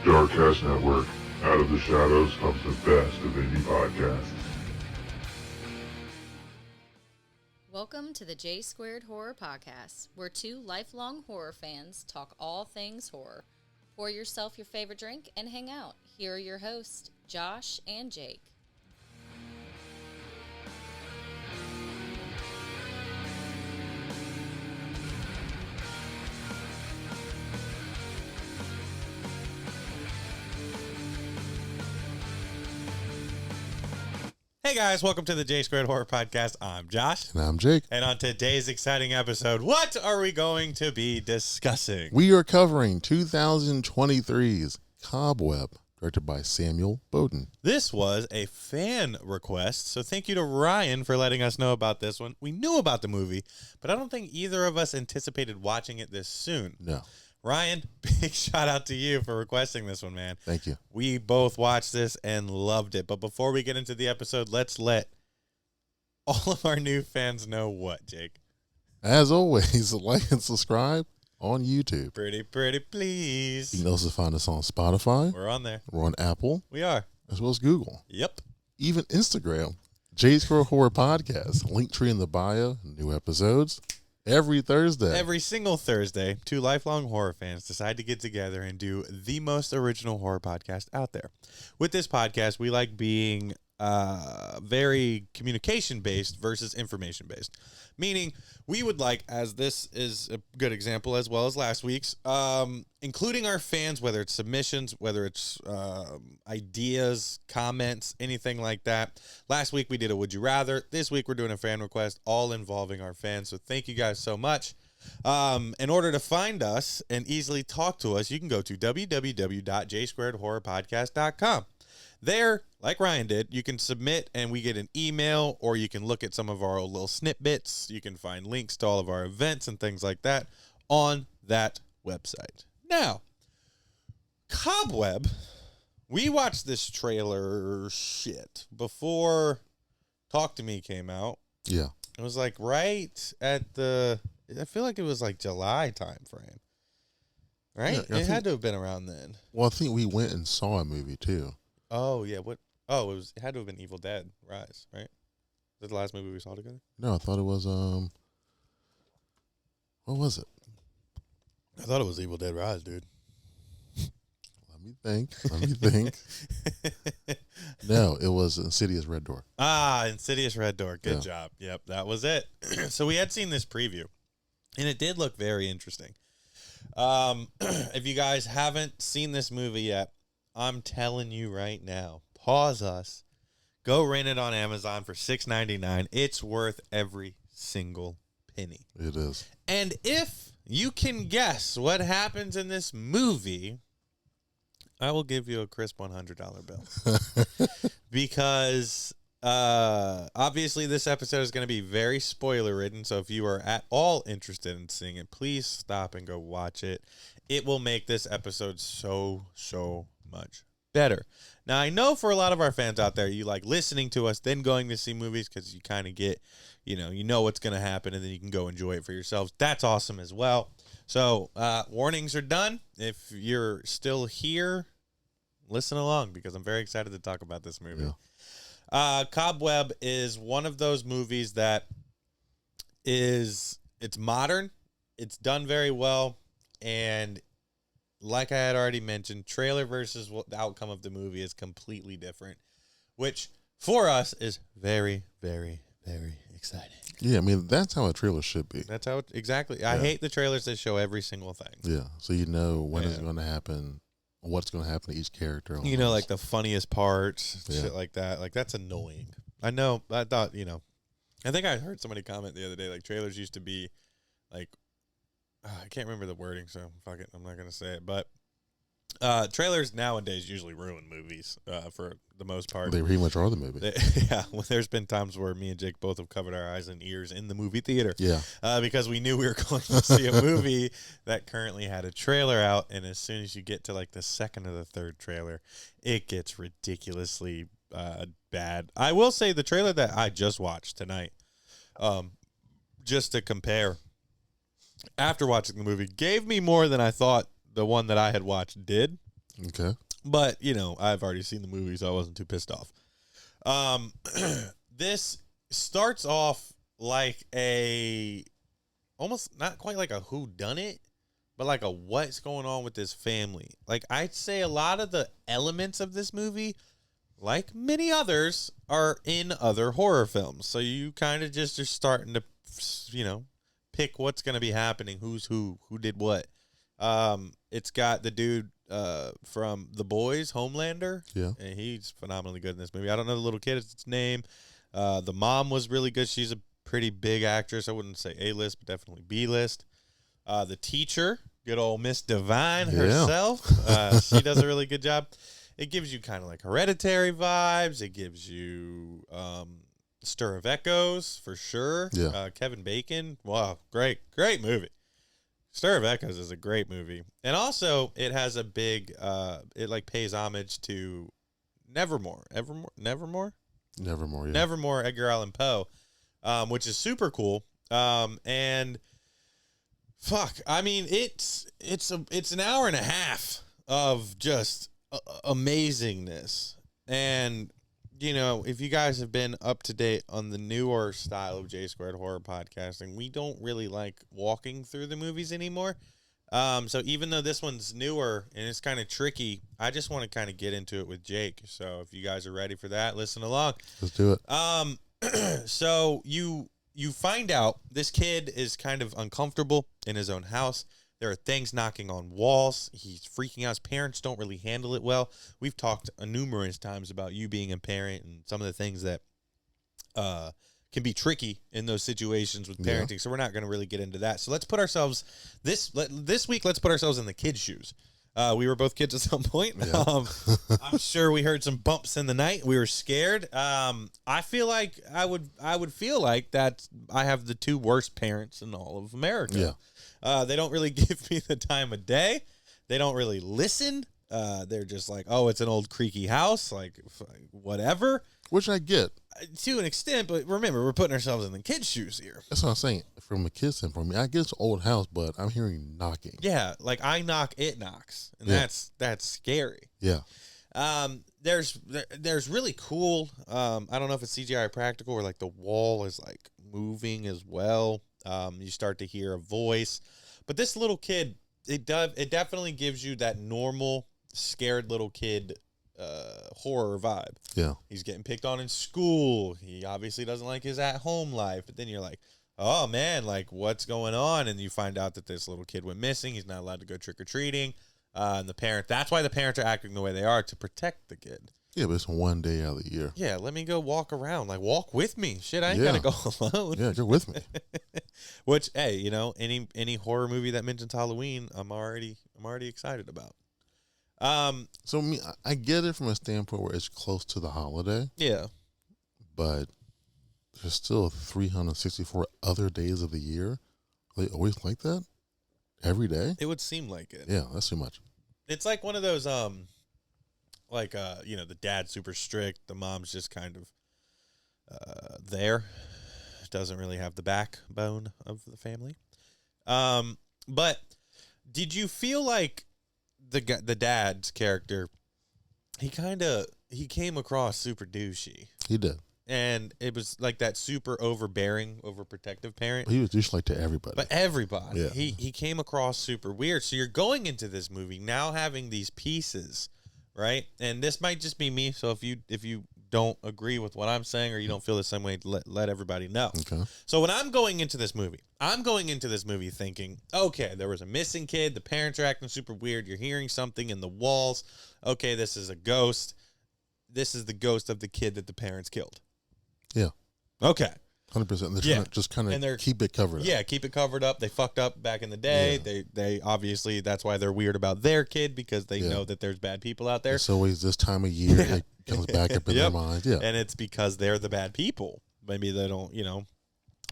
Darkcast Network. Out of the shadows comes the best of indie podcasts. Welcome to the J Squared Horror Podcast, where two lifelong horror fans talk all things horror. Pour yourself your favorite drink and hang out. Here are your hosts, Josh and Jake. Hey guys, welcome to the J Squared Horror Podcast. I'm Josh. And I'm Jake. And on today's exciting episode, what are we going to be discussing? We are covering 2023's Cobweb, directed by Samuel Bowden. This was a fan request, so thank you to Ryan for letting us know about this one. We knew about the movie, but I don't think either of us anticipated watching it this soon. No. Ryan, big shout out to you for requesting this one, man. Thank you. We both watched this and loved it. But before we get into the episode, let's let all of our new fans know what, Jake? As always, like and subscribe on YouTube. Pretty, please. You can also find us on Spotify. We're on there. We're on Apple. We are. As well as Google. Yep. Even Instagram. J Square Horror Podcast. Link tree in the bio. New episodes every Thursday. Every single Thursday, two lifelong horror fans decide to get together and do the most original horror podcast out there. With this podcast, we like being very communication-based versus information-based. Meaning, we would like, as this is a good example as well as last week's, including our fans, whether it's submissions, whether it's ideas, comments, anything like that. Last week we did a Would You Rather. This week we're doing a fan request, all involving our fans. So thank you guys so much. In order to find us and easily talk to us, you can go to www.jsquaredhorrorpodcast.com. There, like Ryan did, you can submit and we get an email, or you can look at some of our little snippets. You can find links to all of our events and things like that on that website. Now, Cobweb, we watched this trailer before Talk to Me came out. Yeah. It was like right at I feel like it was like July time frame. Right? Yeah, it had to have been around then. Well, I think we went and saw a movie too. Oh, yeah. What? Oh, it had to have been Evil Dead Rise, right? Is that the last movie we saw together? No, I thought it was, what was it? I thought it was Evil Dead Rise, dude. Let me think. No, it was Insidious Red Door. Ah, Insidious Red Door. Good job. Yep, that was it. So we had seen this preview, and it did look very interesting. If you guys haven't seen this movie yet, I'm telling you right now, pause us, go rent it on Amazon for $6.99. It's worth every single penny. It is. And if you can guess what happens in this movie, I will give you a crisp $100 bill. Because obviously this episode is going to be very spoiler-ridden, so if you are at all interested in seeing it, please stop and go watch it. It will make this episode so much better. Now, I know for a lot of our fans out there, you like listening to us, then going to see movies because you kind of get, you know what's going to happen, and then you can go enjoy it for yourselves. That's awesome as well. So, warnings are done. If you're still here, listen along because I'm very excited to talk about this movie. Yeah. Cobweb is one of those movies that it's modern, it's done very well, and like I had already mentioned, trailer versus the outcome of the movie is completely different, which for us is very, very, very exciting. Yeah, I mean, that's how a trailer should be. That's how exactly. I hate the trailers that show every single thing. Yeah, so you know when it's going to happen, what's going to happen to each character. Almost. You know, like the funniest parts, shit like that. Like, that's annoying. I know. I thought, I think I heard somebody comment the other day, like, trailers used to be, like, I can't remember the wording, so fuck it. I'm not going to say it. But trailers nowadays usually ruin movies for the most part. They pretty much are the movie. Well, there's been times where me and Jake both have covered our eyes and ears in the movie theater. Yeah. Because we knew we were going to see a movie that currently had a trailer out, and as soon as you get to like the second or the third trailer, it gets ridiculously bad. I will say the trailer that I just watched tonight, just to compare, after watching the movie, gave me more than I thought the one that I had watched did. Okay. But, I've already seen the movie, so I wasn't too pissed off. This starts off like almost not quite like a whodunit, but like a what's going on with this family. Like, I'd say a lot of the elements of this movie, like many others, are in other horror films. So you kind of just are starting to, pick what's going to be happening, who's who did what. It's got the dude from The Boys, Homelander. Yeah. And he's phenomenally good in this movie. I don't know the little kid's name. The mom was really good. She's a pretty big actress. I wouldn't say A-list, but definitely B-list. The teacher, good old Miss Divine herself. She does a really good job. It gives you kind of like Hereditary vibes. It gives you Stir of Echoes for sure. Yeah. Kevin Bacon. Wow, great movie. Stir of Echoes is a great movie. And also, it has a big, it like pays homage to Nevermore, Nevermore, yeah. Nevermore, Edgar Allan Poe, which is super cool. And fuck, I mean, it's an hour and a half of just amazingness. And, if you guys have been up to date on the newer style of J Squared Horror Podcasting, we don't really like walking through the movies anymore. So even though this one's newer and it's kind of tricky, I just want to kind of get into it with Jake. So if you guys are ready for that, listen along. Let's do it. So you find out this kid is kind of uncomfortable in his own house. There are things knocking on walls. He's freaking out. His parents don't really handle it well. We've talked numerous times about you being a parent and some of the things that can be tricky in those situations with parenting. Yeah. So we're not going to really get into that. So let's put ourselves this week. Let's put ourselves in the kids' shoes. We were both kids at some point. Yeah. I'm sure we heard some bumps in the night. We were scared. I feel like I would feel like that I have the two worst parents in all of America. Yeah. They don't really give me the time of day. They don't really listen. They're just like, oh, it's an old creaky house, like whatever. Which I get. To an extent, but remember, we're putting ourselves in the kids' shoes here. That's what I'm saying. From a kid's standpoint, I get it's an old house, but I'm hearing knocking. Yeah, like I knock, it knocks, and that's scary. Yeah. There's really cool. I don't know if it's CGI or practical, or like the wall is like moving as well. You start to hear a voice, but this little kid, it definitely gives you that normal scared little kid horror vibe. Yeah. He's getting picked on in school. He obviously doesn't like his at-home life, but then you're like, oh man, like what's going on? And you find out that this little kid went missing. He's not allowed to go trick-or-treating. And that's why the parents are acting the way they are, to protect the kid. Yeah, but it's one day out of the year. Yeah, let me go walk around. Like, walk with me. Shit, I ain't gotta go alone. Yeah, you're with me. Which, hey, any horror movie that mentions Halloween, I'm already excited about. So I get it from a standpoint where it's close to the holiday. Yeah. But there's still 364 other days of the year. Are they always like that? Every day? It would seem like it. Yeah, that's too much. It's like one of those, the dad's super strict, the mom's just kind of there. Doesn't really have the backbone of the family. But did you feel like the dad's character, he came across super douchey? He did. And it was like that super overbearing, overprotective parent. He was douchey like to everybody. But everybody. Yeah. He came across super weird. So you're going into this movie now having these pieces, right? And this might just be me. So if you don't agree with what I'm saying, or you don't feel the same way, let everybody know. Okay. So when I'm going into this movie thinking, okay, there was a missing kid. The parents are acting super weird. You're hearing something in the walls. Okay, this is a ghost. This is the ghost of the kid that the parents killed. Yeah. Okay. 100%. They're trying to just kind of keep it covered up. Yeah, keep it covered up. They fucked up back in the day. Yeah. They obviously, that's why they're weird about their kid, because they know that there's bad people out there. It's always this time of year it comes back up in their minds. Yeah. And it's because they're the bad people. Maybe they don't,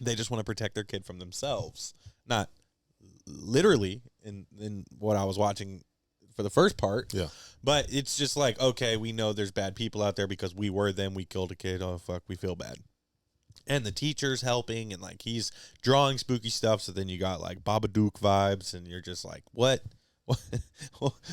they just want to protect their kid from themselves. Not literally in what I was watching for the first part. Yeah. But it's just like, okay, we know there's bad people out there because we were them. We killed a kid. Oh, fuck, we feel bad. And the teacher's helping, and like he's drawing spooky stuff. So then you got like Babadook vibes, and you're just like, what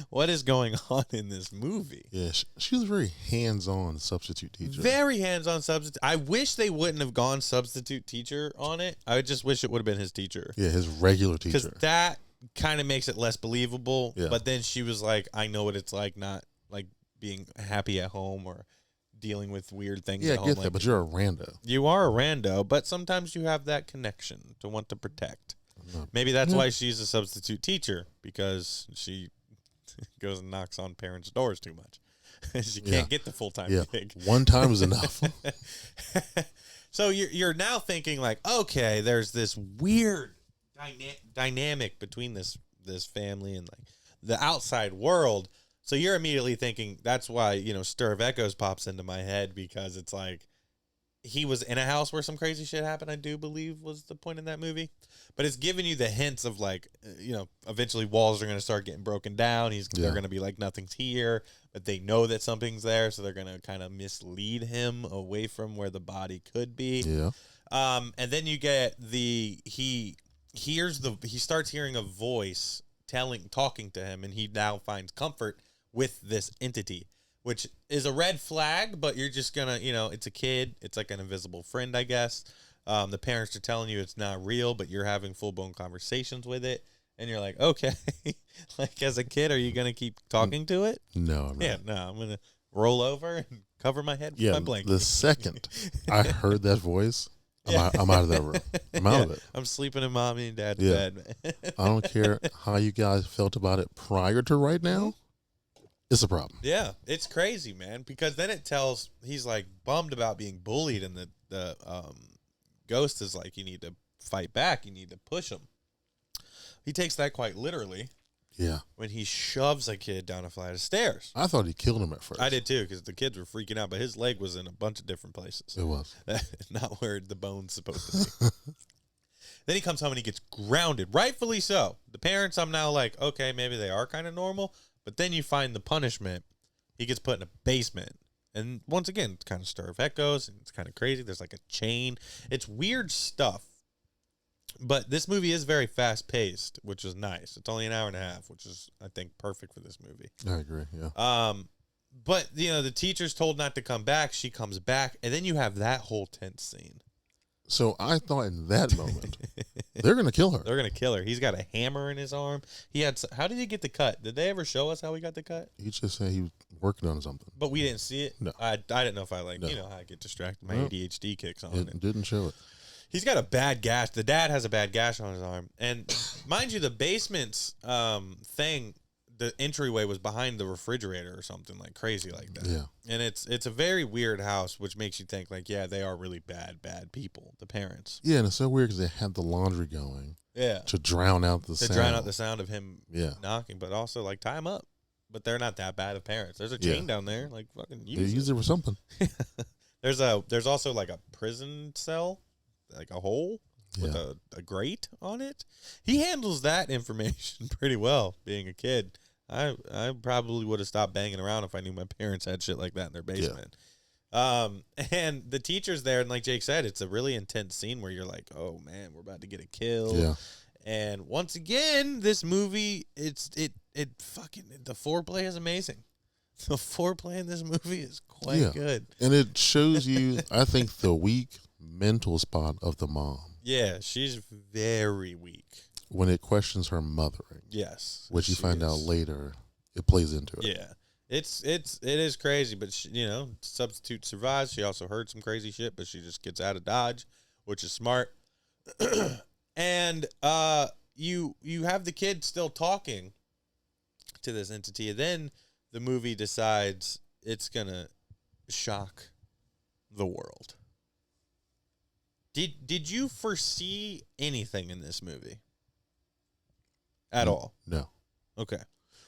what is going on in this movie? Yeah, she was a very hands-on substitute teacher. Very hands-on substitute. I wish they wouldn't have gone substitute teacher on it. I just wish it would have been his teacher. Yeah, his regular teacher. Because that kind of makes it less believable. Yeah. But then she was like, I know what it's like not like being happy at home or dealing with weird things Yeah, at I home. get like, that, but you're a rando. you are a rando, but sometimes you have that connection to want to protect. No. Maybe that's why she's a substitute teacher, because she goes and knocks on parents' doors too much. She can't get the full-time gig. One time is enough. So you're now thinking like, okay, there's this weird dynamic between this family and like the outside world. So you're immediately thinking that's why, Stir of Echoes pops into my head, because it's like he was in a house where some crazy shit happened, I do believe was the point in that movie. But it's giving you the hints of like, eventually walls are going to start getting broken down. They're going to be like, nothing's here, but they know that something's there. So they're going to kind of mislead him away from where the body could be. Yeah. And then you get he starts hearing a voice talking to him, and he now finds comfort with this entity, which is a red flag, but you're just gonna, it's a kid. It's like an invisible friend, I guess. The parents are telling you it's not real, but you're having full-blown conversations with it. And you're like, okay, like as a kid, are you going to keep talking to it? No, I'm not. Yeah, no, I'm going to roll over and cover my head with my blanket. The second I heard that voice, I'm out of that room. I'm out of it. I'm sleeping in mommy and dad's Yeah. bed, man. I don't care how you guys felt about it prior to right now. It's a problem. Yeah, it's crazy, man, because then he's like bummed about being bullied, and the ghost is like, you need to fight back, you need to push him. He takes that quite literally. Yeah. When he shoves a kid down a flight of stairs. I thought he killed him at first. I did too, because the kids were freaking out, but his leg was in a bunch of different places. It was. Not where the bone's supposed to be. Then he comes home and he gets grounded, rightfully so. The parents, I'm now like, okay, maybe they are kind of normal, but then you find the punishment. He gets put in a basement. And once again, it's kind of Stir of Echoes, and it's kind of crazy. There's like a chain. It's weird stuff. But this movie is very fast-paced, which is nice. It's only an hour and a half, which is, I think, perfect for this movie. I agree, yeah. But, the teacher's told not to come back. She comes back, and then you have that whole tense scene. So I thought in that moment, they're going to kill her. They're going to kill her. He's got a hammer in his arm. How did he get the cut? Did they ever show us how he got the cut? He just said he was working on something. But we didn't see it? No. I didn't know if I, how I get distracted. My No. ADHD kicks on. It didn't show it. He's got a bad gash. The dad has a bad gash on his arm. And mind you, the basement's thing, the entryway was behind the refrigerator or something like crazy like that. Yeah. And it's a very weird house, which makes you think like, yeah, they are really bad people, the parents. Yeah, and it's so weird because they had the laundry going. Yeah. To drown out the sound. To drown out the sound of him Yeah. knocking, but also like tie him up. But they're not that bad of parents. There's a chain down there. Like fucking They use used it for something. There's also like a prison cell, like a hole with Yeah. a grate on it. He handles that information pretty well, being a kid. I probably would have stopped banging around if I knew my parents had shit like that in their basement. And the teacher's there, and like Jake said, it's a really intense scene where you're like, oh man, we're about to get a kill. Yeah. And once again, this movie, the foreplay is amazing. The foreplay in this movie is quite good. And it shows you, I think, the weak mental spot of the mom. Yeah, she's very weak. When it questions her mothering. Yes. Which you she find out is. later, it plays into it. Yeah. It is crazy, but she, substitute survives. She also heard some crazy shit, but she just gets out of Dodge, which is smart. And you have the kid still talking to this entity, and then the movie decides it's gonna shock the world. Did you foresee anything in this movie at all? No. Okay.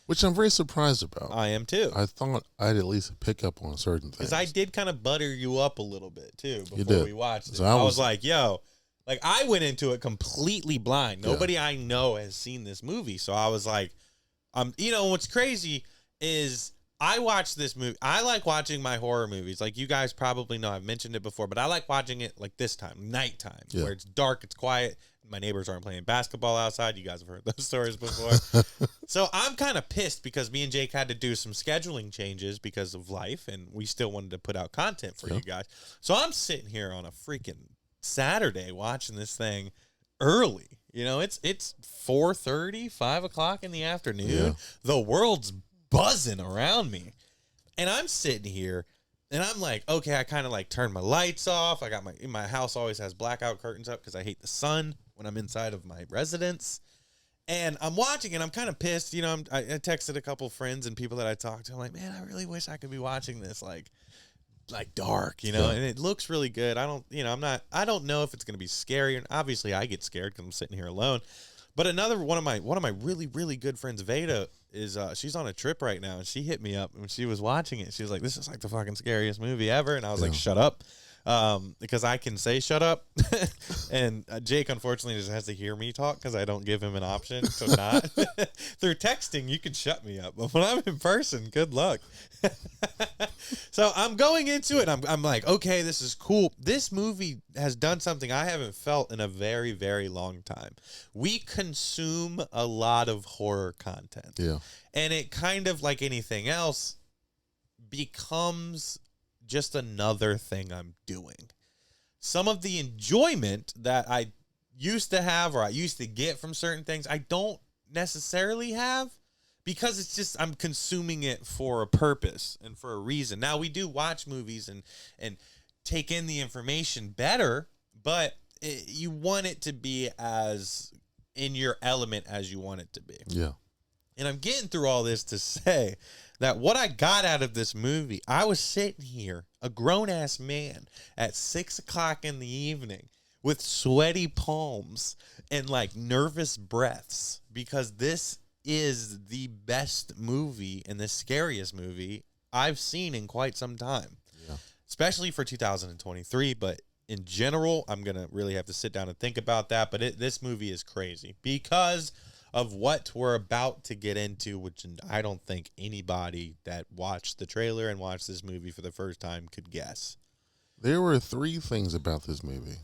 Which I'm very surprised about. I am too. I thought I'd at least pick up on certain things. Because I did kind of butter you up a little bit too You before did. we watched it. So I I was was- like, yo, like I went into it completely blind. Yeah. Nobody I know has seen this movie. So I was like, what's crazy is I watched this movie. I like watching my horror movies. Like you guys probably know, I've mentioned it before, but I like watching it like this time, nighttime, Yeah. where it's dark, it's quiet. My neighbors aren't playing basketball outside. You guys have heard those stories before. So I'm kind of pissed because me and Jake had to do some scheduling changes because of life, and we still wanted to put out content for you guys. So I'm sitting here on a freaking Saturday watching this thing early. You know, it's 4:30, 5 o'clock in the afternoon. Yeah. The world's buzzing around me. And I'm sitting here, and I'm like, okay, I kind of like turn my lights off. I got my house always has blackout curtains up because I hate the sun when I'm inside of my residence. And I'm watching, and I'm kind of pissed. You know, I texted a couple friends and people that I talked to. I'm like, man, I really wish I could be watching this like dark, you know, and it looks really good. I don't know if it's going to be scary. And obviously I get scared because I'm sitting here alone. But another one of my really, really good friends, Veda, is she's on a trip right now, and she hit me up when she was watching it. She was like, this is like the fucking scariest movie ever. And I was like, shut up. Because I can say shut up. And Jake, unfortunately, just has to hear me talk because I don't give him an option to not. Through texting, you can shut me up. But when I'm in person, good luck. So I'm going into it. I'm like, okay, this is cool. This movie has done something I haven't felt in a very, very long time. We consume a lot of horror content. Yeah. And it kind of, like anything else, becomes just another thing I'm doing. Some of the enjoyment that I used to have or I used to get from certain things, I don't necessarily have because it's just I'm consuming it for a purpose and for a reason. Now, we do watch movies and take in the information better, but you want it to be as in your element as you want it to be. Yeah. And I'm getting through all this to say that what I got out of this movie, I was sitting here, a grown-ass man, at 6 o'clock in the evening with sweaty palms and, like, nervous breaths because this is the best movie and the scariest movie I've seen in quite some time, especially for 2023. But in general, I'm going to really have to sit down and think about that. But this movie is crazy because of what we're about to get into, which I don't think anybody that watched the trailer and watched this movie for the first time could guess. There were 3 things about this movie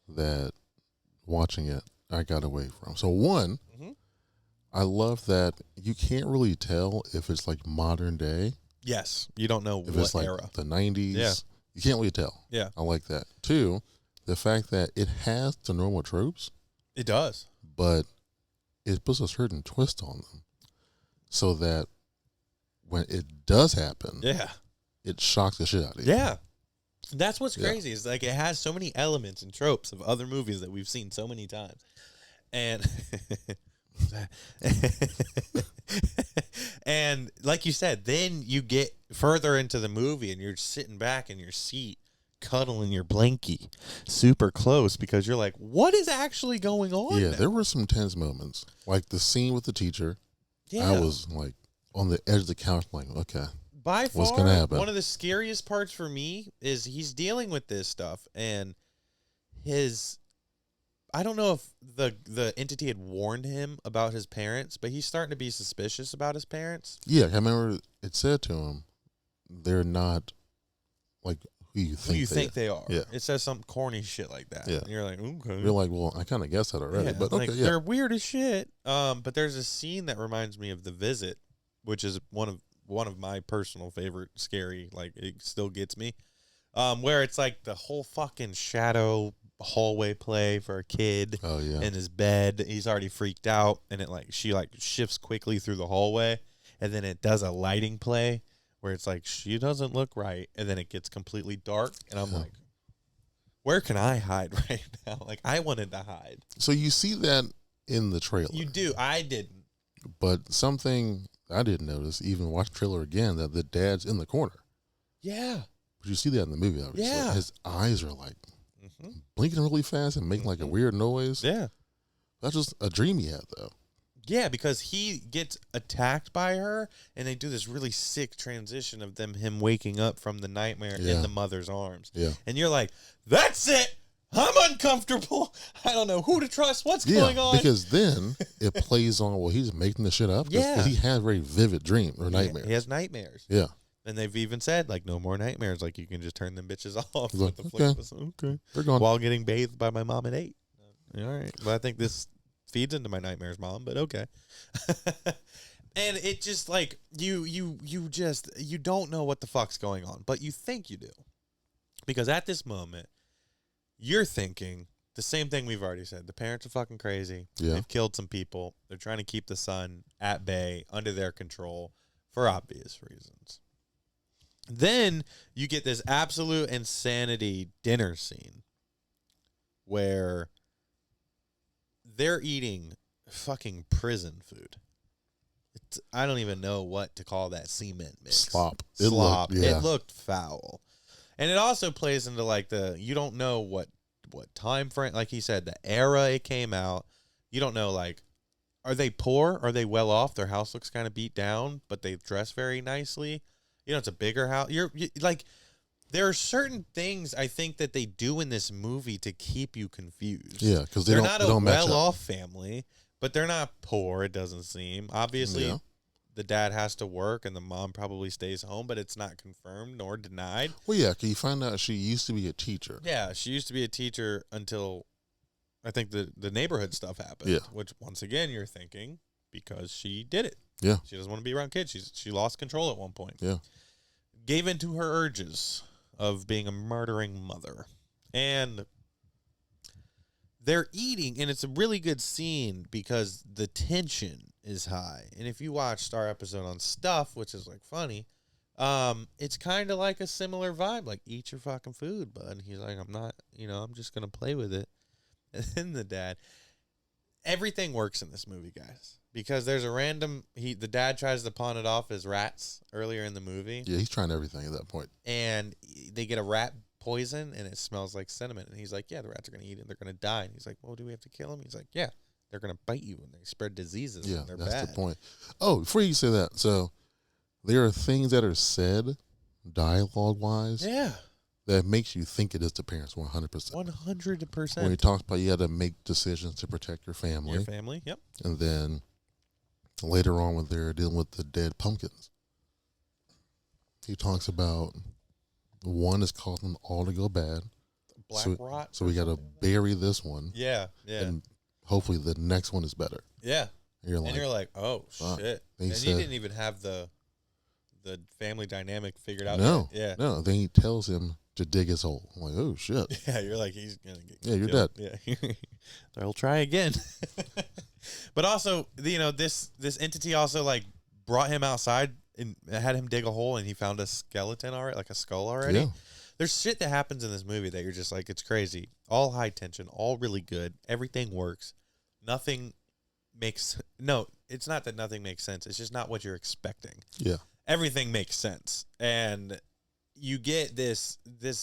that, watching it, I got away from. So one, I love that you can't really tell if it's like modern day. Yes, you don't know if what it's like era. The 90s. Yeah. You can't really tell. Yeah. I like that. 2, the fact that it has the normal tropes. It does. But it puts a certain twist on them so that when it does happen, it shocks the shit out of you. Yeah. That's what's crazy is like it has so many elements and tropes of other movies that we've seen so many times. And and like you said, then you get further into the movie and you're sitting back in your seat cuddling your blankie super close because you're like, what is actually going on? Yeah, now? there were some tense moments. Like the scene with the teacher. Yeah. I was like on the edge of the couch like, okay. By what's far, gonna happen? One of the scariest parts for me is he's dealing with this stuff and I don't know if the entity had warned him about his parents, but he's starting to be suspicious about his parents. Yeah, I remember it said to him, they're not like who you think they are. Yeah. It says some corny shit like that. Yeah. And you're like, okay. You're like, well, I kind of guessed that already. Yeah, but like, okay, yeah. they're weird as shit. But there's a scene that reminds me of The Visit, which is one of my personal favorite scary, like it still gets me. Where it's like the whole fucking shadow hallway play for a kid in his bed. He's already freaked out, and she shifts quickly through the hallway, and then it does a lighting play where it's like she doesn't look right, and then it gets completely dark, and I'm like, where can I hide right now? Like, I wanted to hide. So you see that in the trailer. You do. I didn't. But something I didn't notice, even watch the trailer again, that the dad's in the corner. Yeah. But you see that in the movie, obviously. Yeah. His eyes are like blinking really fast and making like a weird noise. Yeah. That's just a dream he had, though. Yeah, because he gets attacked by her, and they do this really sick transition of him waking up from the nightmare in the mother's arms. Yeah. And you're like, that's it. I'm uncomfortable. I don't know who to trust. What's going on? Because then it plays on, well, he's making this shit up. Because he has very vivid dreams or nightmares. He has nightmares. Yeah. And they've even said, like, no more nightmares. Like, you can just turn them bitches off Like, with the flip. Okay. They're gone. While getting bathed by my mom at 8. All right. Well, I think this feeds into my nightmares, Mom, but okay. And it just like you don't know what the fuck's going on, but you think you do. Because at this moment, you're thinking the same thing we've already said. The parents are fucking crazy. Yeah. They've killed some people. They're trying to keep the son at bay, under their control, for obvious reasons. Then you get this absolute insanity dinner scene where they're eating fucking prison food. I don't even know what to call that cement mix. Slop. Slop. It looked foul. And it also plays into like you don't know what time frame, like he said, the era it came out. You don't know, like, are they poor? Are they well off? Their house looks kind of beat down, but they dress very nicely. You know, it's a bigger house. You like, there are certain things I think that they do in this movie to keep you confused. Yeah, because they're not a match up. well-off family, but they're not poor, it doesn't seem. Obviously, the dad has to work and the mom probably stays home, but it's not confirmed nor denied. Well, yeah, because you find out she used to be a teacher. Yeah, she used to be a teacher until I think the neighborhood stuff happened. Yeah. Which, once again, you're thinking because she did it. Yeah. She doesn't want to be around kids. She lost control at one point. Yeah. Gave in to her urges of being a murdering mother. And they're eating, and it's a really good scene because the tension is high. And if you watched our episode on Stuff, which is like funny, it's kind of like a similar vibe. Like, eat your fucking food, bud. And he's like, I'm not, I'm just going to play with it. And then the dad, everything works in this movie, guys. Because there's a random, the dad tries to pawn it off as rats earlier in the movie. Yeah, he's trying everything at that point. And they get a rat poison, and it smells like cinnamon. And he's like, yeah, the rats are going to eat it. They're going to die. And he's like, well, do we have to kill them? He's like, yeah, they're going to bite you, and they spread diseases. Yeah, and they're that's bad. the point. Oh, before you say that, so there are things that are said dialogue-wise that makes you think it is the parents 100%. 100%. When he talks about you had to make decisions to protect your family. Your family, yep. And then later on when they're dealing with the dead pumpkins, he talks about one is causing them all to go bad. Black rot. So we got to bury this one. Yeah. And hopefully the next one is better. Yeah. And you're like, oh, fuck. shit. And he didn't even have the family dynamic figured out. No. Yet. Yeah. No. Then he tells him to dig his hole. I'm like, oh, shit. Yeah, you're like, he's going to get Yeah, you're killed. dead. Yeah. They'll try again. But also, this entity also, like, brought him outside and had him dig a hole, and he found a skeleton already, like a skull already. Yeah. There's shit that happens in this movie that you're just like, it's crazy. All high tension, all really good. Everything works. Nothing makes... No, it's not that nothing makes sense. It's just not what you're expecting. Yeah. Everything makes sense. And you get this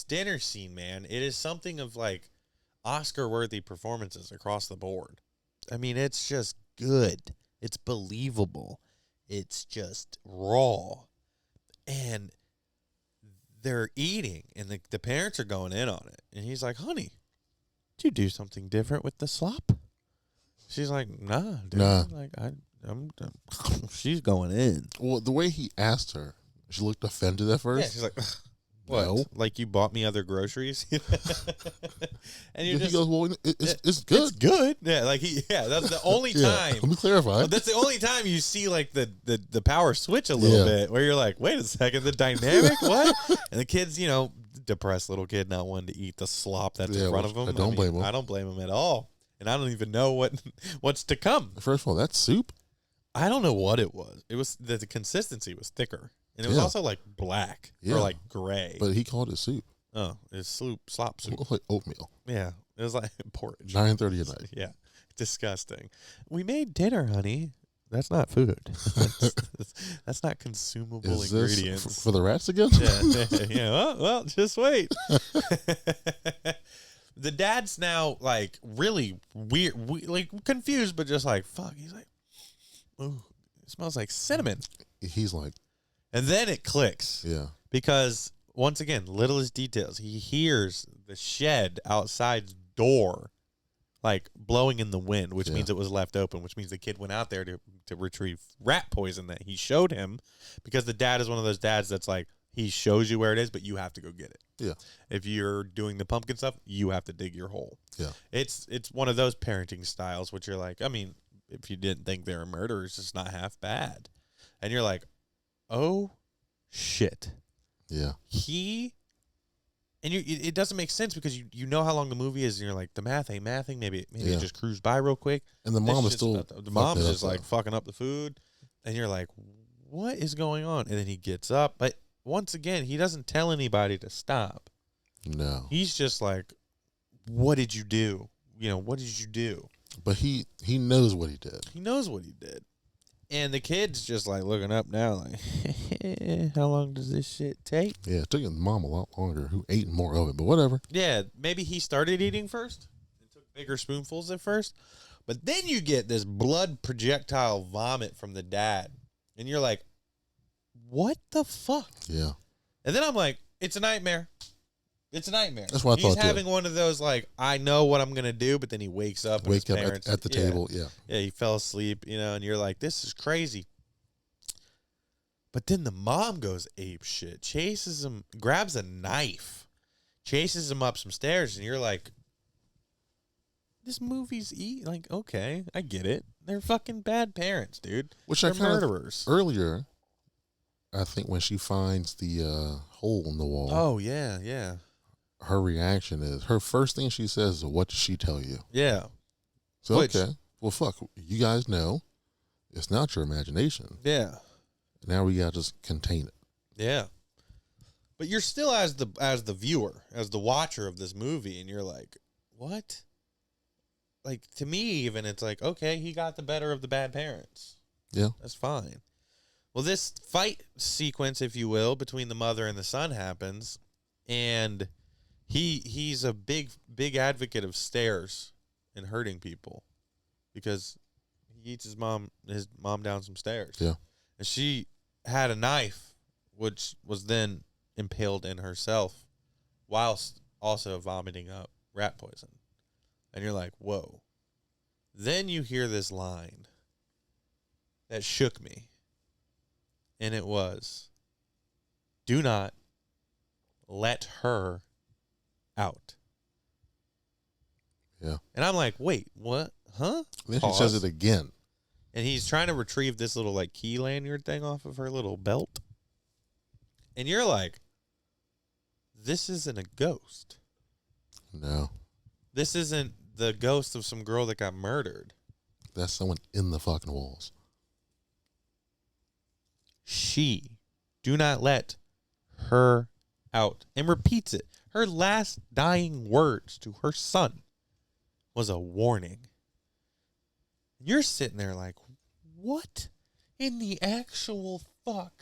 dinner scene, man. It is something of, like, Oscar-worthy performances across the board. I mean, it's just good. It's believable. It's just raw. And they're eating, and the parents are going in on it. And he's like, honey, did you do something different with the slop? She's like, nah, dude. Nah. Like, she's going in. Well, the way he asked her, she looked offended at first. Yeah, she's like, what? No. Like, you bought me other groceries? And you're he just... goes, well, it's good. It's good. Yeah, like, that's the only time. Let me clarify. Well, that's the only time you see, like, the power switch a little bit, where you're like, wait a second, the dynamic? What? And the kid's, depressed little kid not wanting to eat the slop that's in front of him. I don't blame him. I don't blame him at all. And I don't even know what's to come. First of all, that's soup. I don't know what it was. It was the consistency was thicker. And it was also like black or like gray. But he called it soup. Oh, it's slop soup. It looked like oatmeal. Yeah. It was like porridge. 9:30 at night. Yeah. Disgusting. We made dinner, honey. That's not food. That's not consumable Is ingredients. this for the rats again? Yeah. Well, just wait. The dad's now like really weird, like confused, but just like, fuck. He's like, ooh, it smells like cinnamon. He's like, and then it clicks. yeah. Because once again, littlest details. He hears the shed outside's door like blowing in the wind, which means it was left open, which means the kid went out there to retrieve rat poison that he showed him, because the dad is one of those dads that's like, He shows you where it is, but you have to go get it. Yeah. If you're doing the pumpkin stuff, you have to dig your hole. Yeah. It's one of those parenting styles, which you're like, I mean, if you didn't think they were murderers, it's not half bad. And you're like, oh, shit. Yeah. And it doesn't make sense because you know how long the movie is, and you're like, the math ain't mathing. Maybe it just cruised by real quick. And the mom is still the mom's just like fucking up the food, and you're like, what is going on? And then he gets up, but once again, he doesn't tell anybody to stop. No. He's just like, what did you do? What did you do? But he knows what he did. He knows what he did. And the kid's just like looking up now, like, how long does this shit take? Yeah, it took the mom a lot longer, who ate more of it, but whatever. Yeah, maybe he started eating first and took bigger spoonfuls at first. But then you get this blood projectile vomit from the dad. And you're like, what the fuck? Yeah. And then I'm like, it's a nightmare. It's a nightmare. That's what I thought, He's having one of those, like, I know what I'm going to do, but then he wakes up. And Wake his up parents, at the table, yeah. Yeah, he fell asleep, and you're like, this is crazy. But then the mom goes ape shit, chases him, grabs a knife, chases him up some stairs, and you're like, this movie's like, okay, I get it. They're fucking bad parents, dude. Which They're I kind murderers. Earlier, I think when she finds the hole in the wall. Oh, yeah. Her reaction is, her first thing she says is, what did she tell you? Yeah. So, okay. Well, fuck. You guys know it's not your imagination. Yeah. Now we got to just contain it. Yeah. But you're still as the viewer, as the watcher of this movie, and you're like, what? Like, to me, even, it's like, okay, he got the better of the bad parents. Yeah. That's fine. Well, this fight sequence, if you will, between the mother and the son happens, and he's a big advocate of stairs and hurting people because he eats his mom down some stairs. Yeah. And she had a knife, which was then impaled in herself whilst also vomiting up rat poison. And you're like, whoa. Then you hear this line that shook me. And it was, do not let her out. Yeah. And I'm like, wait, what? Huh? Then she says it again. And he's trying to retrieve this little like key lanyard thing off of her little belt. And you're like, this isn't a ghost. No. This isn't the ghost of some girl that got murdered. That's someone in the fucking walls. Do not let her out. And repeats it. Her last dying words to her son was a warning. You're sitting there like, what in the actual fuck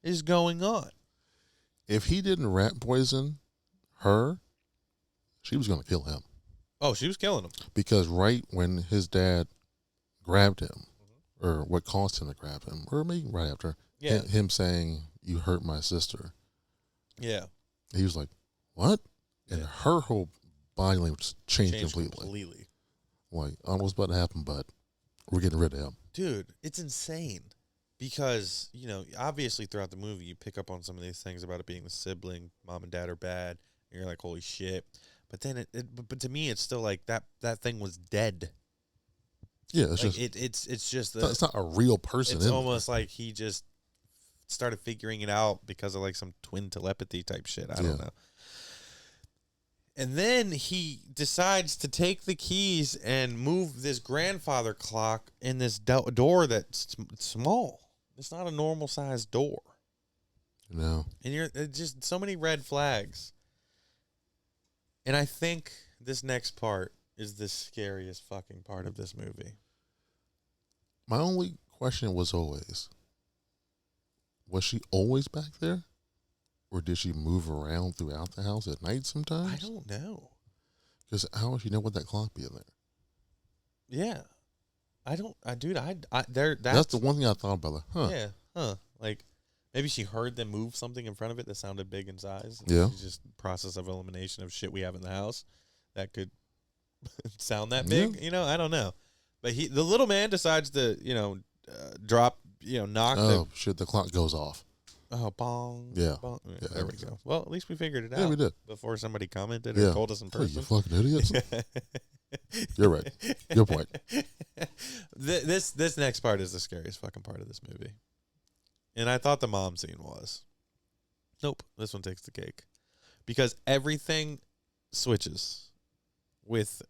is going on? If he didn't rat poison her, she was going to kill him. Oh, she was killing him. Because right when his dad grabbed him, or what caused him to grab him, or maybe right after, him saying, you hurt my sister. Yeah. He was like, what? And her whole body language changed completely. Like, I don't know what's about to happen, but we're getting rid of him. Dude, it's insane. Because, obviously throughout the movie, you pick up on some of these things about it being the sibling, mom and dad are bad, and you're like, holy shit. But then, but to me, it's still like that thing was dead. Yeah, it's like just it's just it's not a real person. It's almost like he just started figuring it out because of like some twin telepathy type shit. I don't know. And then he decides to take the keys and move this grandfather clock in this door that's small. It's not a normal sized door. No. And it's just so many red flags. And I think this next part is the scariest fucking part of this movie. My only question was she always back there? Or did she move around throughout the house at night sometimes? I don't know. Because how would she know what that clock be in there? Yeah. That's the one thing I thought about. Like, huh. Yeah. Huh. Like, maybe she heard them move something in front of it that sounded big in size. Yeah. She's just process of elimination of shit we have in the house that could sound that big. Yeah. I don't know. But the little man decides to, drop, knock Oh, shit, the clock goes off. Oh, bong. Yeah. Bong. Yeah, There we go. Well, at least we figured it out. Yeah, we did. Before somebody commented Yeah. or told us in Oh, you person. fucking idiots. You're right. Good point. This next part is the scariest fucking part of this movie. And I thought the mom scene was. Nope. This one takes the cake. Because everything switches with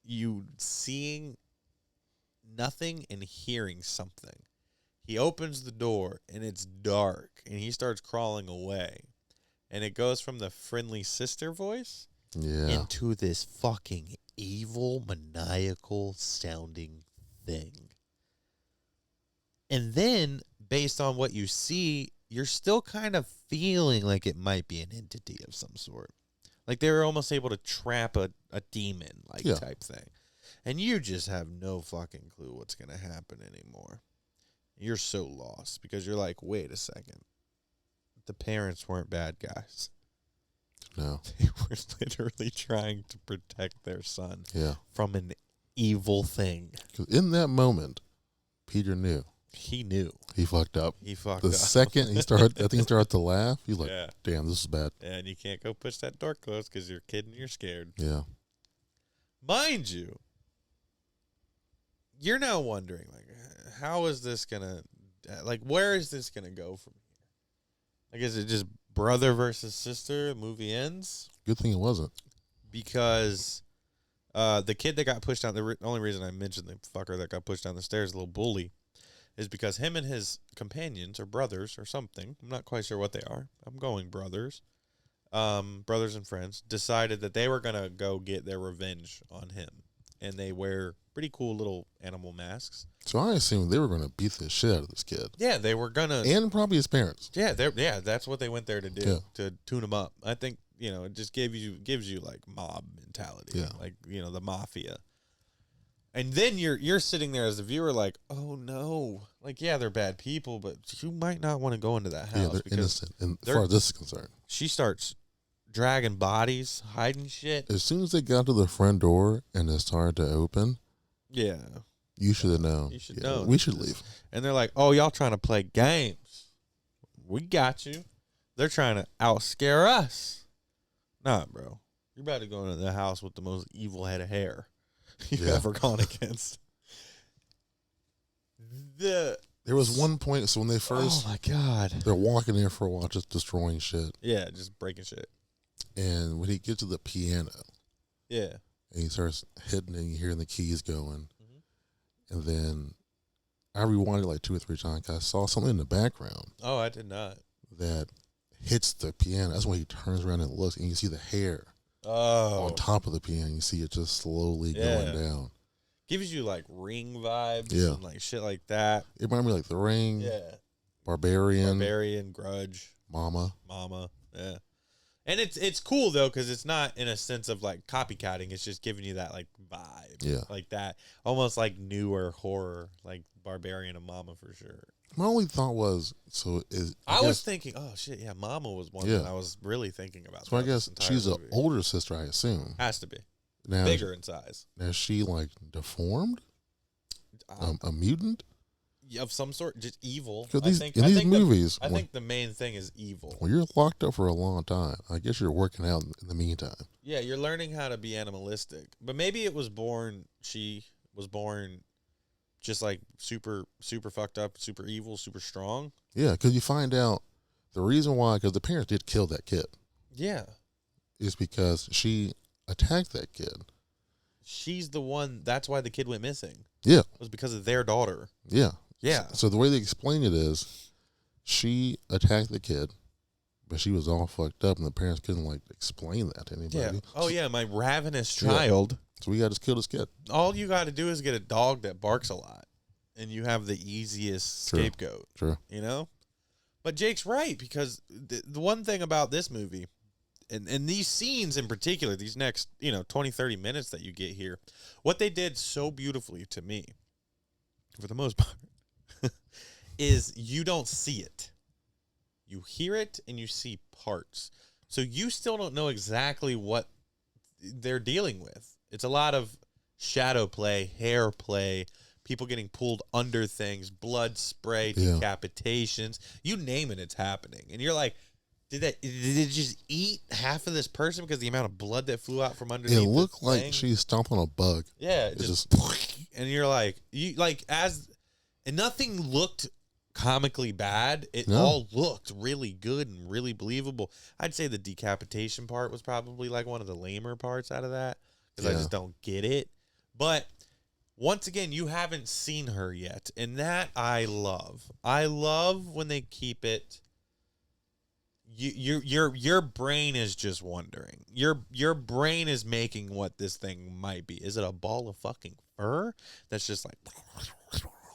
you seeing nothing and hearing something. He opens the door and it's dark and he starts crawling away. And it goes from the friendly sister voice into this fucking evil, maniacal sounding thing. And then, based on what you see, you're still kind of feeling like it might be an entity of some sort. Like they were almost able to trap a demon type thing. And you just have no fucking clue what's going to happen anymore. You're so lost because you're like, wait a second. The parents weren't bad guys. No. They were literally trying to protect their son from an evil thing. 'Cause in that moment, Peter knew. He knew. He fucked up. The second he started to laugh, he's like, damn, this is bad. And you can't go push that door closed because you're a kid and you're scared. Yeah. Mind you, you're now wondering, like, how is this going to, like, where is this going to go from here? Like, is it just brother versus sister? The movie ends? Good thing it wasn't. Because the kid that got pushed down, the only reason I mentioned the fucker that got pushed down the stairs, little bully, is because him and his companions, or brothers, or something, I'm not quite sure what they are. I'm going brothers. Brothers and friends, decided that they were going to go get their revenge on him. And they wear pretty cool little animal masks. So I assumed they were going to beat the shit out of this kid. Yeah, they were going to. And probably his parents. Yeah, that's what they went there to do, to tune him up. I think, it just gives you like mob mentality, like, the mafia. And then you're sitting there as the viewer like, oh no. Like, yeah, they're bad people, but you might not want to go into that house. Yeah, they're innocent, as far as this is concerned. She starts dragging bodies, hiding shit. As soon as they got to the front door and it started to open, you should have known. You should know. We should leave. And they're like, oh, y'all trying to play games. We got you. They're trying to outscare us. Nah, bro. You're about to go into the house with the most evil head of hair you've ever gone against. There was one point, so when they first... Oh, my God. They're walking in for a while, just destroying shit. Yeah, just breaking shit. And when he gets to the piano... Yeah. And he starts hitting it, and you hear the keys going. Mm-hmm. And then I rewinded like 2 or 3 times because I saw something in the background. Oh, I did not. That hits the piano. That's when he turns around and looks, and you see the hair on top of the piano. You see it just slowly going down. Gives you like Ring vibes and like shit like that. It reminded me like The Ring. Yeah. Barbarian, Grudge. Mama. Yeah. And it's cool though, because it's not in a sense of like copycatting. It's just giving you that like vibe. Yeah. Like that. Almost like newer horror, like Barbarian and Mama for sure. My only thought was, I was thinking, oh shit, yeah, Mama was one that I was really thinking about. So I guess she's an older sister, I assume. Has to be. Now, bigger in size. Now, is she like deformed? A mutant? Of some sort, just evil. In these movies, I think the main thing is evil. When you're locked up for a long time, I guess you're working out in the meantime. Yeah, you're learning how to be animalistic. But maybe she was born just like super, super fucked up, super evil, super strong. Yeah, because you find out the reason why, because the parents did kill that kid. Yeah. Is because she attacked that kid. She's the one, that's why the kid went missing. Yeah. It was because of their daughter. Yeah. Yeah. So the way they explain it is she attacked the kid, but she was all fucked up, and the parents couldn't like explain that to anybody. Yeah. Oh yeah, my ravenous child. So we got to kill this kid. All you got to do is get a dog that barks a lot, and you have the easiest scapegoat. True. You know? But Jake's right, because the one thing about this movie, and these scenes in particular, these next, 20, 30 minutes that you get here, what they did so beautifully to me, for the most part, is you don't see it. You hear it and you see parts. So you still don't know exactly what they're dealing with. It's a lot of shadow play, hair play, people getting pulled under things, blood spray, Yeah. decapitations, you name it, it's happening. And you're like, did it just eat half of this person because the amount of blood that flew out from underneath? It looked the like thing? she stomped on a bug. Yeah, It just just and you're like, and nothing looked comically bad. It No. all looked really good and really believable. I'd say the decapitation part was probably like one of the lamer parts out of that because I Yeah. just don't get it. But once again, you haven't seen her yet, and that I love. I love when they keep it. Your brain is just wondering. Your brain is making what this thing might be. Is it a ball of fucking fur that's just like,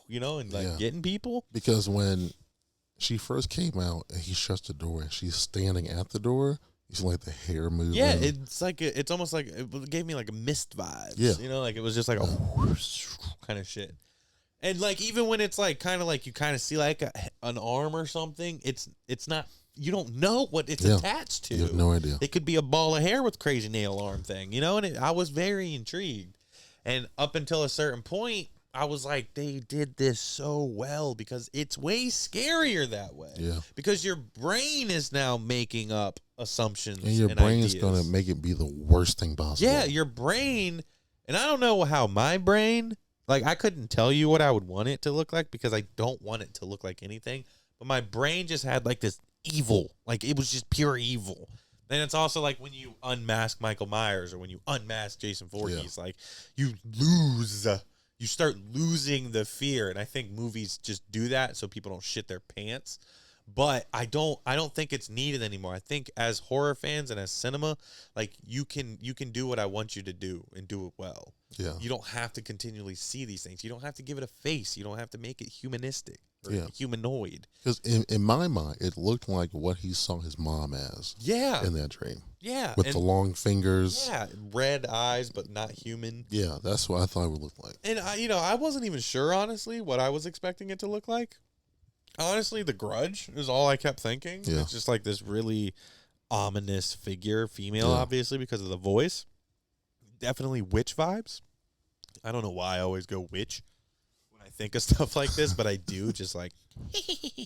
and like Yeah. getting people? because when she first came out and he shuts the door and she's standing at the door, you see like the hair moving. Yeah, it's like it's almost like it gave me like a mist vibes. Yeah. Like it was just like a kind of shit. And like even when it's like kind of like you kind of see like an arm or something, it's not. You don't know what it's Yeah. attached to. You have no idea. It could be a ball of hair with crazy nail arm thing, and I was very intrigued. And up until a certain point, I was like, they did this so well because it's way scarier that way. Yeah. Because your brain is now making up assumptions. And your brain ideas. is going to make it be the worst thing possible. Yeah, your brain, and I don't know how my brain, like I couldn't tell you what I would want it to look like because I don't want it to look like anything. But my brain just had like this evil, like it was just pure evil. Then it's also like when you unmask Michael Myers or when you unmask Jason Voorhees, like you start losing the fear. And I think movies just do that so people don't shit their pants. But I don't think it's needed anymore. I think as horror fans and as cinema, like you can do what I want you to do and do it well. Yeah. You don't have to continually see these things. You don't have to give it a face. You don't have to make it humanistic or Yeah. humanoid. Because in my mind, it looked like what he saw his mom as Yeah. in that dream. Yeah. With and, the long fingers. yeah, red eyes but not human. Yeah, that's what I thought it would look like. And I wasn't even sure honestly what I was expecting it to look like. Honestly, The Grudge is all I kept thinking. Yeah. It's just like this really ominous figure, female, Yeah. obviously, because of the voice. Definitely witch vibes. I don't know why I always go witch when I think of stuff like this, but I do. Just like,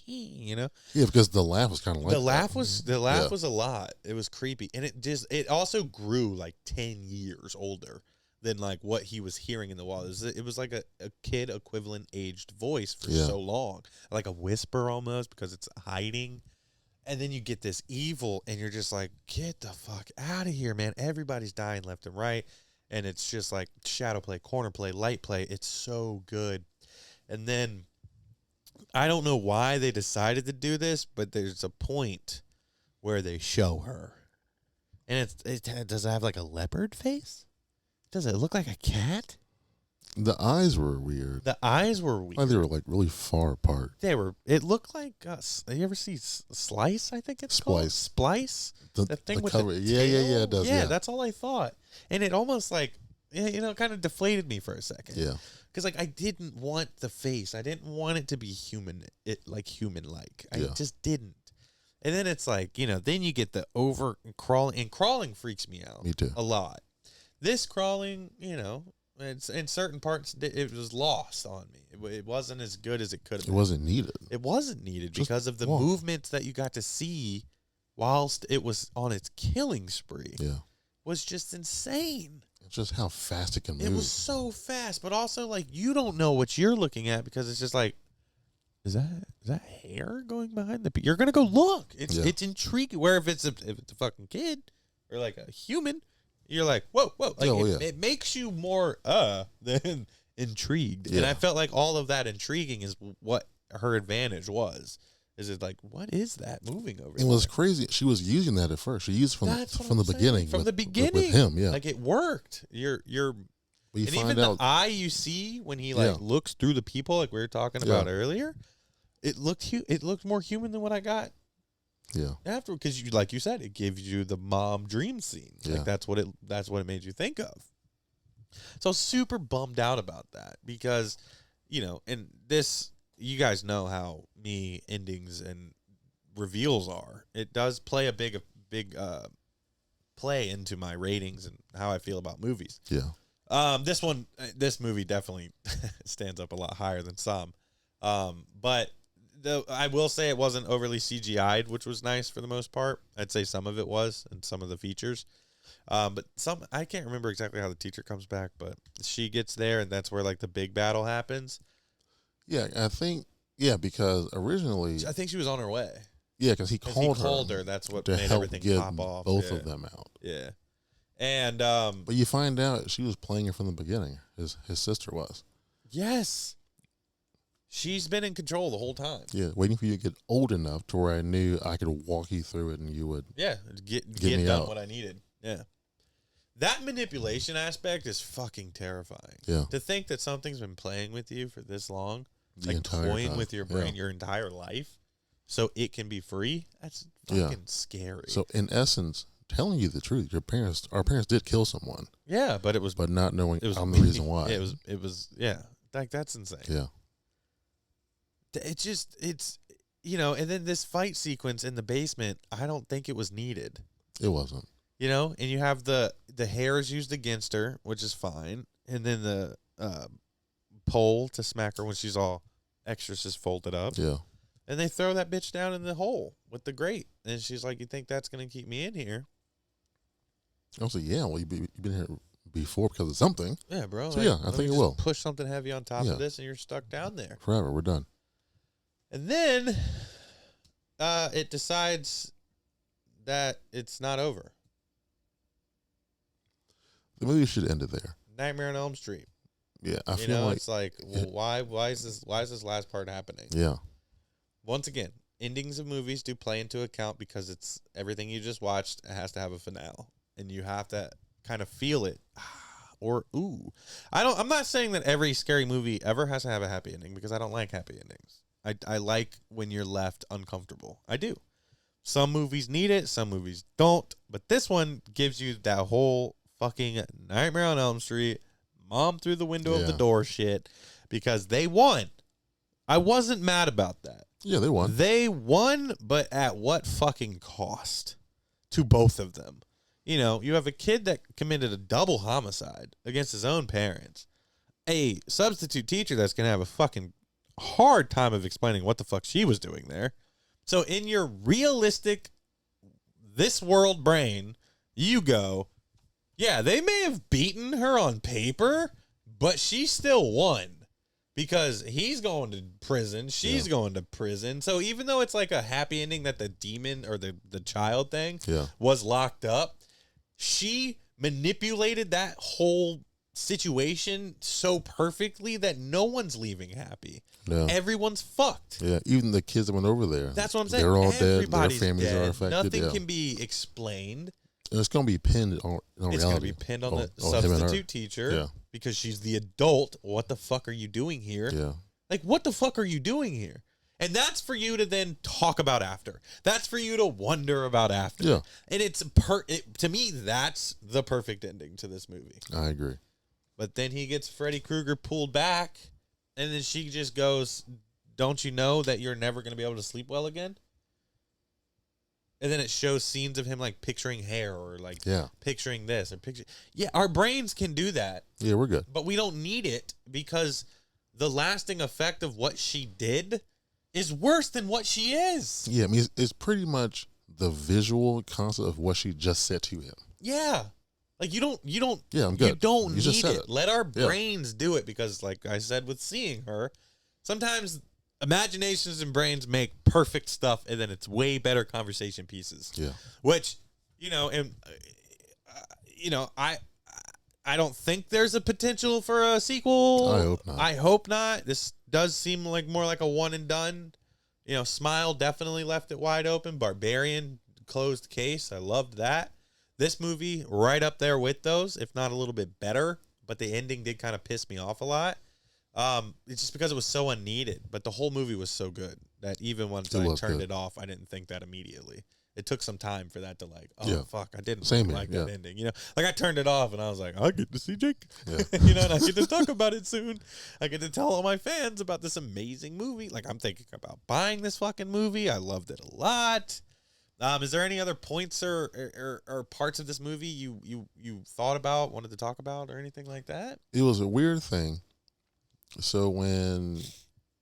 Yeah, because the laugh was kind of like the laugh Yeah. was a lot. It was creepy, and it also grew like 10 years older than like what he was hearing in the wall. It was like a kid equivalent aged voice for Yeah. so long, like a whisper almost because it's hiding. And then you get this evil, and you're just like, get the fuck out of here, man! Everybody's dying left and right, and it's just like shadow play, corner play, light play. It's so good. And then I don't know why they decided to do this, but there's a point where they show her, and does it have like a leopard face? Does it look like a cat? The eyes were weird. The eyes were weird. Like they were like really far apart. It looked like, you ever see Slice, I think it's called? Splice? That thing with cover. the Yeah, it does. Yeah, Yeah, that's all I thought. And it almost like, kind of deflated me for a second. yeah. Because, like, I didn't want the face. I didn't want it to be human-like. I Yeah. just didn't. And then it's like, then you get the over crawling. And crawling freaks me out. Me too. A lot. This crawling, it's in certain parts, it was lost on me. It wasn't as good as it could have It been. wasn't needed. It wasn't needed Just because of the walk. movements that you got to see whilst it was on its killing spree. Yeah. Was just insane. It's just how fast it can move. It was so fast, but also like you don't know what you're looking at because it's just like, is that hair going behind the? You're gonna go look. It's intriguing. Where if it's a fucking kid or like a human, you're like whoa. Like it makes you more than intrigued. Yeah. And I felt like all of that intriguing is what her advantage was. Is it like what is that moving over? It was crazy. She was using that at first. She used it from the beginning. From the beginning with him. Yeah. like it worked. You're But you and find even out. the eye you see when he like looks through the people, like we were talking about earlier, it looked more human than what I got Yeah. after, because you, like you said, it gives you the mom dream scene. Yeah. Like that's what it made you think of. So I was super bummed out about that because, and this, you guys know how me endings and reveals are. It does play a big play into my ratings and how I feel about movies. Yeah. This movie definitely stands up a lot higher than some. But I will say it wasn't overly CGI'd, which was nice for the most part. I'd say some of it was, and some of the features. But I can't remember exactly how the teacher comes back, but she gets there, and that's where like the big battle happens. Yeah, I think because originally I think she was on her way. Yeah, because he called her. That's what to made help everything get pop off. both of them out. Yeah, and but you find out she was playing it from the beginning. His sister was. Yes, she's been in control the whole time. Yeah, waiting for you to get old enough to where I knew I could walk you through it, and you would. Yeah, get done out. What I needed. Yeah, that manipulation aspect is fucking terrifying. Yeah, to think that something's been playing with you for this long, the like toying time. with your brain your entire life. So it can be free. That's fucking scary. So in essence, telling you the truth, our parents did kill someone. Yeah, but not knowing I'm the reason why. It was like that's insane. Yeah. It's and then this fight sequence in the basement, I don't think it was needed. It wasn't. And you have the hair is used against her, which is fine, and then the pole to smack her when she's all exorcist folded up. Yeah. And they throw that bitch down in the hole with the grate. And she's like, you think that's going to keep me in here? I was like, yeah, well, you've been here before because of something. Yeah, bro. So, I think it will. Push something heavy on top of this and you're stuck down there. Forever, we're done. And then it decides that it's not over. The movie should have ended there. Nightmare on Elm Street. Yeah, I feel like it's like, well, why is this last part happening? Yeah. Once again, endings of movies do play into account because it's everything you just watched. It has to have a finale, and you have to kind of feel it. Or ooh, I'm not saying that every scary movie ever has to have a happy ending because I don't like happy endings. I like when you're left uncomfortable. I do. Some movies need it, some movies don't. But this one gives you that whole fucking Nightmare on Elm Street, mom through the window of the door shit, because they won. I wasn't mad about that. Yeah, they won. They won, but at what fucking cost to both of them? You have a kid that committed a double homicide against his own parents. A substitute teacher that's going to have a fucking hard time of explaining what the fuck she was doing there. So in your realistic, this world brain, you go, yeah, they may have beaten her on paper, but she still won. Because he's going to prison, she's going to prison. So even though it's like a happy ending that the demon or the child thing was locked up, she manipulated that whole situation so perfectly that no one's leaving happy. No. Everyone's fucked. Yeah, even the kids that went over there. That's what I'm saying. They're all dead. Their families dead. are affected. Nothing can be explained. And it's going to be pinned on reality. It's going to be pinned on the substitute teacher because she's the adult. What the fuck are you doing here? Yeah. Like, what the fuck are you doing here? And that's for you to then talk about after. That's for you to wonder about after. Yeah. And it's to me, that's the perfect ending to this movie. I agree. But then he gets Freddy Krueger pulled back, and then she just goes, "Don't you know that you're never going to be able to sleep well again?" And then it shows scenes of him like picturing hair or like picturing this or picture. Yeah, our brains can do that. Yeah, we're good. But we don't need it because the lasting effect of what she did is worse than what she is. Yeah, I mean, it's pretty much the visual concept of what she just said to him. Yeah. Like you don't Yeah, I'm good. You don't need just said it. Let our brains do it because like I said with seeing her, sometimes imaginations and brains make perfect stuff, and then it's way better conversation pieces. Yeah. Which, I don't think there's a potential for a sequel. I hope not. This does seem like more like a one and done. Smile definitely left it wide open. Barbarian closed case. I loved that. This movie right up there with those, if not a little bit better. But the ending did kind of piss me off a lot. It's just because it was so unneeded, but the whole movie was so good that even once I turned it off, I didn't think that immediately. It took some time for that to fuck, I didn't like that ending. Like I turned it off and I was like, I get to see Jake, and I get to talk about it soon. I get to tell all my fans about this amazing movie. Like I'm thinking about buying this fucking movie. I loved it a lot, Is there any other points or parts of this movie you thought about, wanted to talk about, or anything like that? It was a weird thing. So when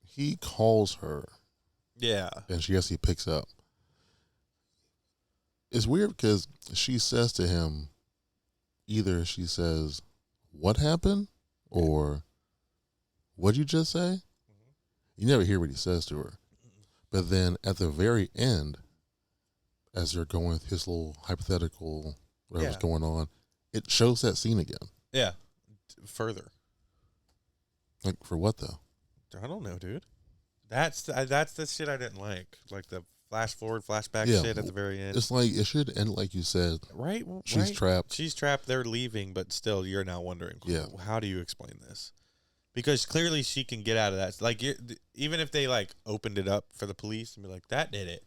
he calls her, Yeah. and he picks up. It's weird because she says to him, either she says, "What happened?" or "What'd you just say?" You never hear what he says to her. But then at the very end, as they're going with his little hypothetical, whatever's going on, it shows that scene again. Yeah. Further. Like, for what, though? I don't know, dude. That's the shit I didn't like. Like the flash forward, flashback shit at the very end. It's like, it should end like you said. Right? She's trapped. She's trapped. They're leaving, but still, you're now wondering, how do you explain this? Because clearly she can get out of that. Like, even if they, like, opened it up for the police and be like, that did it.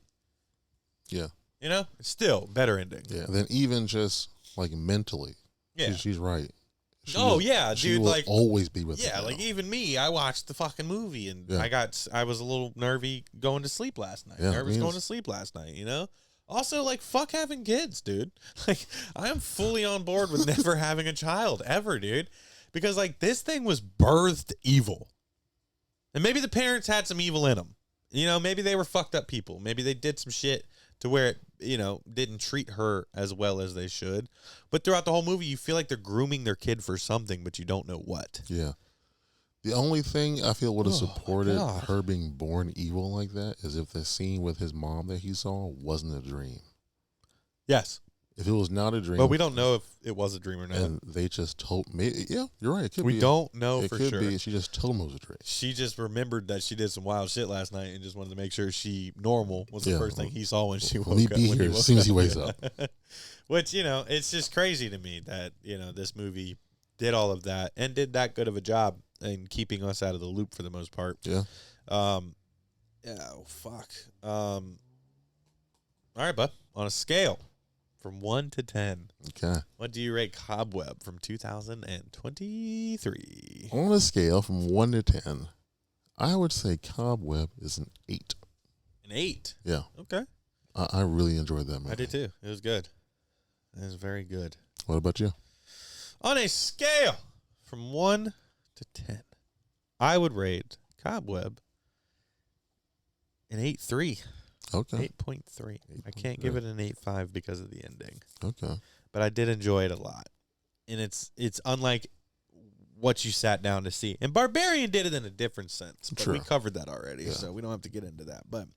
Yeah. You know? It's still better ending. Yeah. Then even just, like, mentally. Yeah. She's right. Dude. She will like, always be with him. Yeah, like, even me, I watched the fucking movie, and I was a little nervy going to sleep last night. Going to sleep last night, you know? Also, like, fuck having kids, dude. Like, I am fully on board with never having a child, ever, dude. Because, like, this thing was birthed evil. And maybe the parents had some evil in them. You know, maybe they were fucked up people. Maybe they did some shit to where it, you know, didn't treat her as well as they should. But throughout the whole movie, you feel like they're grooming their kid for something, but you don't know what. Yeah. The only thing I feel would have supported her being born evil like that is if the scene with his mom that he saw wasn't a dream. Yes. If it was not a dream. But we don't know if it was a dream or not. And they just told me, yeah, you're right. It could be. We don't know it for could sure. Be, she just told him it was a dream. She just remembered that she did some wild shit last night and just wanted to make sure she normal was the first thing he saw when she woke up. Let me be here as soon as he wakes up. Which, you know, it's just crazy to me that, you know, this movie did all of that and did that good of a job in keeping us out of the loop for the most part. Yeah. Fuck. All right, bud. On a scale from 1 to 10. Okay. What do you rate Cobweb from 2023? On a scale from 1 to 10, I would say Cobweb is an 8. An 8? Yeah. Okay. I really enjoyed that movie. I did too. It was good. It was very good. What about you? On a scale from 1 to 10, I would rate Cobweb an 8.3. Okay. 8.3. I can't give it an 8.5 because of the ending. Okay. But I did enjoy it a lot. And it's unlike what you sat down to see. And Barbarian did it in a different sense. But we covered that already, so we don't have to get into that. But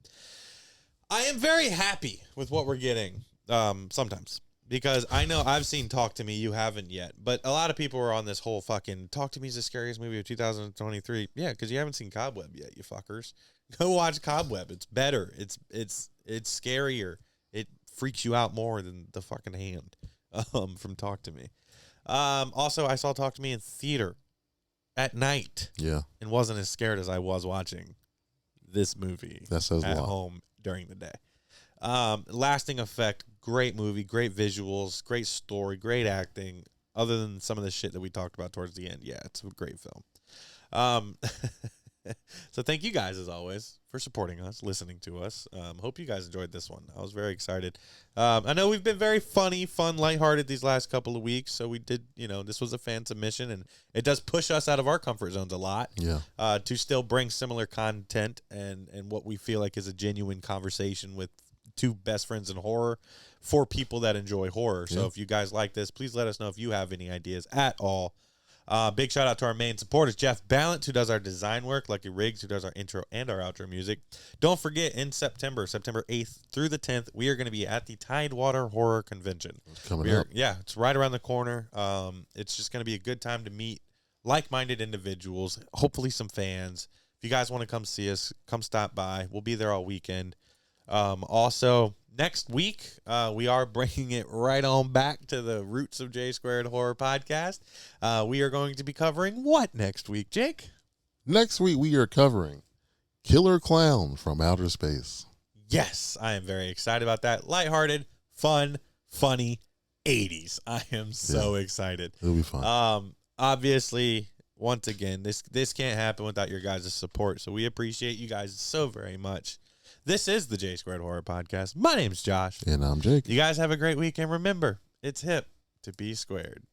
I am very happy with what we're getting sometimes. Because I know I've seen Talk to Me, you haven't yet. But a lot of people are on this whole fucking Talk to Me is the scariest movie of 2023. Yeah, because you haven't seen Cobweb yet, you fuckers. Go watch Cobweb. It's better. It's scarier. It freaks you out more than the fucking hand from Talk to Me. Also, I saw Talk to Me in theater at night. Yeah. And wasn't as scared as I was watching this movie that says at a lot. Home during the day. Lasting effect, great movie, great visuals, great story, great acting. Other than some of the shit that we talked about towards the end, yeah, it's a great film. So thank you guys, as always, for supporting us, listening to us. Hope you guys enjoyed this one. I was very excited. I know we've been very funny, fun, lighthearted these last couple of weeks. So we did, you know, this was a fan submission, and it does push us out of our comfort zones a lot. Yeah. To still bring similar content and what we feel like is a genuine conversation with two best friends in horror for people that enjoy horror. So if you guys like this, please let us know if you have any ideas at all. Big shout out to our main supporters, Jeff Ballant, who does our design work, Lucky Riggs, who does our intro and our outro music. Don't forget, in September 8th through the 10th, we are going to be at the Tidewater Horror Convention. It's coming up. Yeah, it's right around the corner. It's just going to be a good time to meet like-minded individuals, hopefully some fans. If you guys want to come see us, come stop by. We'll be there all weekend. Also, next week, we are bringing it right on back to the Roots of J Squared Horror Podcast. We are going to be covering what next week, Jake? Next week, we are covering Killer Clown from Outer Space. Yes, I am very excited about that. Lighthearted, fun, funny, 80s. I am so excited. It'll be fun. Obviously, once again, this can't happen without your guys' support, so we appreciate you guys so very much. This is the J Squared Horror Podcast. My name's Josh. And I'm Jake. You guys have a great week, and remember, it's hip to be squared.